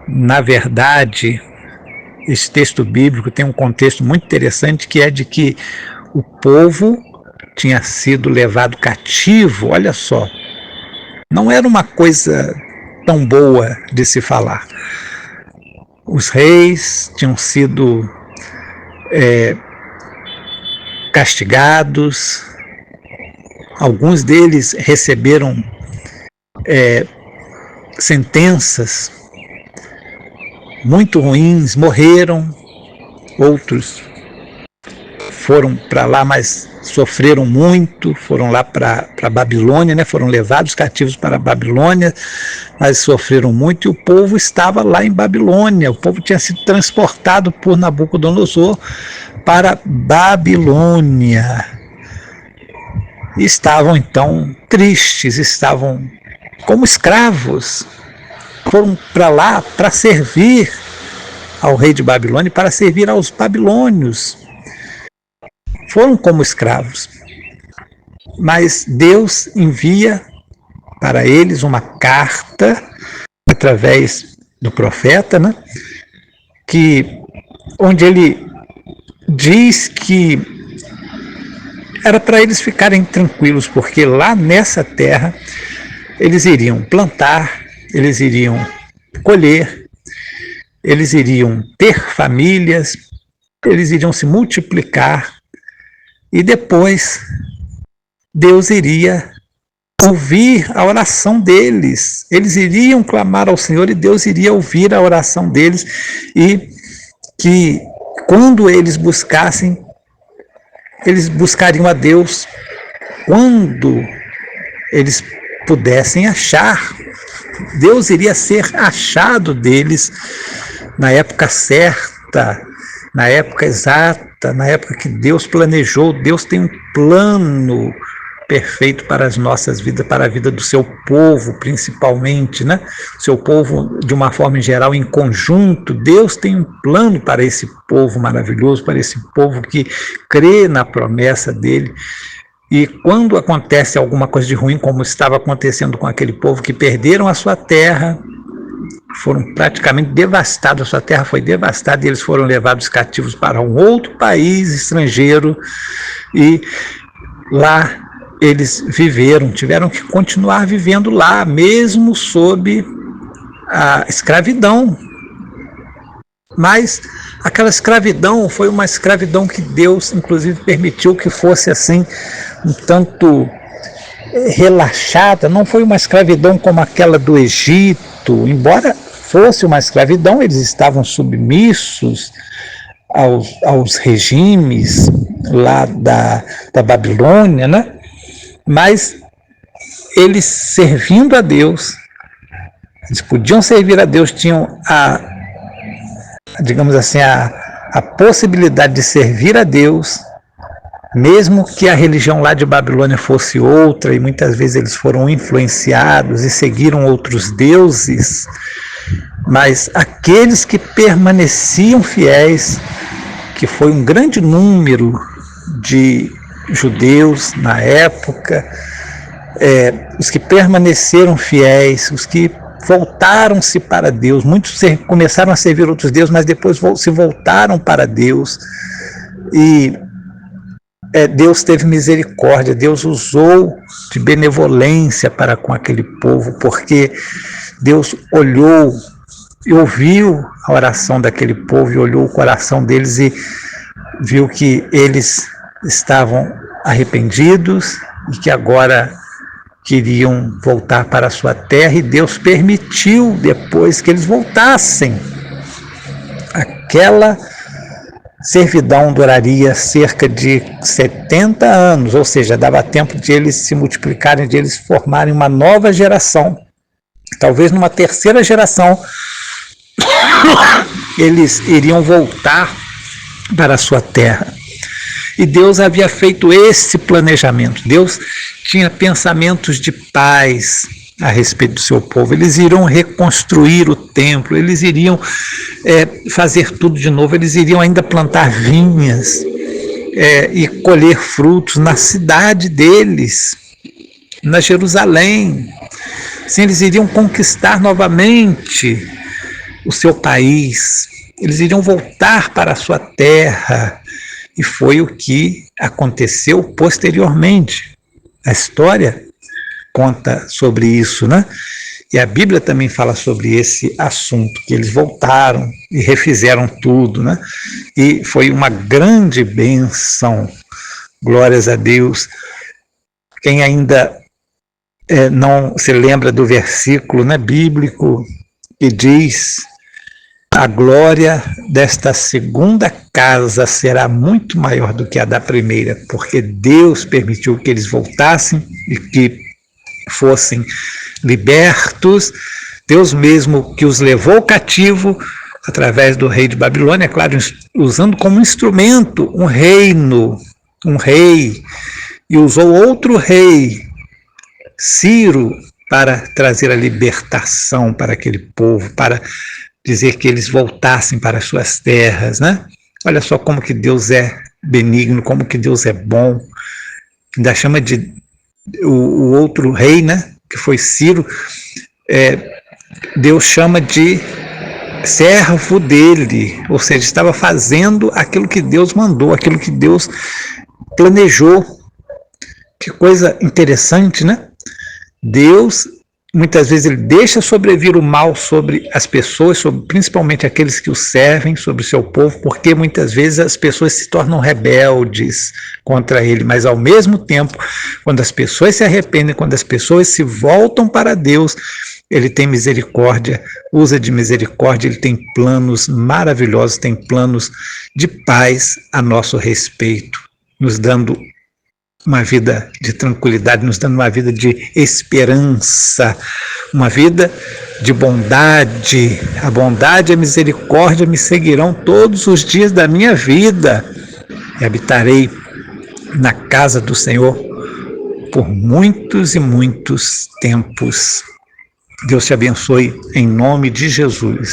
Na verdade, esse texto bíblico tem um contexto muito interessante, que é de que o povo tinha sido levado cativo. Olha só, não era uma coisa tão boa de se falar. Os reis tinham sido castigados, alguns deles receberam sentenças muito ruins, morreram, outros foram para lá, mas sofreram muito, foram lá para a Babilônia, né? Foram levados cativos para a Babilônia, mas sofreram muito, e o povo estava lá em Babilônia. O povo tinha sido transportado por Nabucodonosor para Babilônia. E estavam então tristes, estavam como escravos. Foram para lá para servir ao rei de Babilônia, para servir aos babilônios. Foram como escravos. Mas Deus envia para eles uma carta através do profeta, né? Onde ele diz que era para eles ficarem tranquilos, porque lá nessa terra eles iriam plantar, eles iriam colher, eles iriam ter famílias, eles iriam se multiplicar, e depois Deus iria ouvir a oração deles. Eles iriam clamar ao Senhor e Deus iria ouvir a oração deles, e que quando eles buscassem, eles buscariam a Deus quando eles pudessem achar. Deus iria ser achado deles na época certa, na época exata, na época que Deus planejou. Deus tem um plano perfeito para as nossas vidas, para a vida do seu povo, principalmente, né? O seu povo, de uma forma em geral, em conjunto. Deus tem um plano para esse povo maravilhoso, para esse povo que crê na promessa dele. E quando acontece alguma coisa de ruim, como estava acontecendo com aquele povo que perderam a sua terra, foram praticamente devastados, a sua terra foi devastada, e eles foram levados cativos para um outro país estrangeiro, e lá eles tiveram que continuar vivendo lá, mesmo sob a escravidão. Mas aquela escravidão foi uma escravidão que Deus, inclusive, permitiu que fosse assim, um tanto relaxada. Não foi uma escravidão como aquela do Egito, embora fosse uma escravidão, eles estavam submissos aos regimes lá da Babilônia, né? Mas eles, servindo a Deus, eles podiam servir a Deus, tinham digamos assim, a possibilidade de servir a Deus, mesmo que a religião lá de Babilônia fosse outra, e muitas vezes eles foram influenciados e seguiram outros deuses. Mas aqueles que permaneciam fiéis, que foi um grande número de judeus na época, os que permaneceram fiéis, os que voltaram-se para Deus, muitos começaram a servir outros deuses, mas depois se voltaram para Deus, e Deus teve misericórdia, Deus usou de benevolência para com aquele povo, porque Deus olhou e ouviu a oração daquele povo, e olhou o coração deles e viu que eles estavam arrependidos e que agora queriam voltar para a sua terra, e Deus permitiu depois que eles voltassem. Aquela servidão duraria cerca de 70 anos, ou seja, dava tempo de eles se multiplicarem, de eles formarem uma nova geração. Talvez numa terceira geração eles iriam voltar para a sua terra. E Deus havia feito esse planejamento. Deus tinha pensamentos de paz a respeito do seu povo. Eles iriam reconstruir o templo, eles iriam fazer tudo de novo, eles iriam ainda plantar vinhas e colher frutos na cidade deles, na Jerusalém. Sim, eles iriam conquistar novamente o seu país, eles iriam voltar para a sua terra, e foi o que aconteceu posteriormente. A história conta sobre isso, né? E a Bíblia também fala sobre esse assunto, que eles voltaram e refizeram tudo, né? E foi uma grande bênção, glórias a Deus. Quem ainda não se lembra do versículo, né, bíblico que diz: a glória desta segunda casa será muito maior do que a da primeira, porque Deus permitiu que eles voltassem e que fossem libertos. Deus mesmo que os levou cativo através do rei de Babilônia, é claro, usando como instrumento um reino, um rei, e usou outro rei, Ciro, para trazer a libertação para aquele povo, para dizer que eles voltassem para as suas terras, né? Olha só como que Deus é benigno, como que Deus é bom. Ainda chama de o outro rei, né? Que foi Ciro, Deus chama de servo dele, ou seja, estava fazendo aquilo que Deus mandou, aquilo que Deus planejou. Que coisa interessante, né? Deus, muitas vezes, ele deixa sobrevir o mal sobre as pessoas, sobre, principalmente aqueles que o servem, sobre o seu povo, porque muitas vezes as pessoas se tornam rebeldes contra ele, mas ao mesmo tempo, quando as pessoas se arrependem, quando as pessoas se voltam para Deus, ele tem misericórdia, usa de misericórdia, ele tem planos maravilhosos, tem planos de paz a nosso respeito, nos dando uma vida de tranquilidade, nos dando uma vida de esperança, uma vida de bondade. A bondade e a misericórdia me seguirão todos os dias da minha vida e habitarei na casa do Senhor por muitos e muitos tempos. Deus te abençoe em nome de Jesus.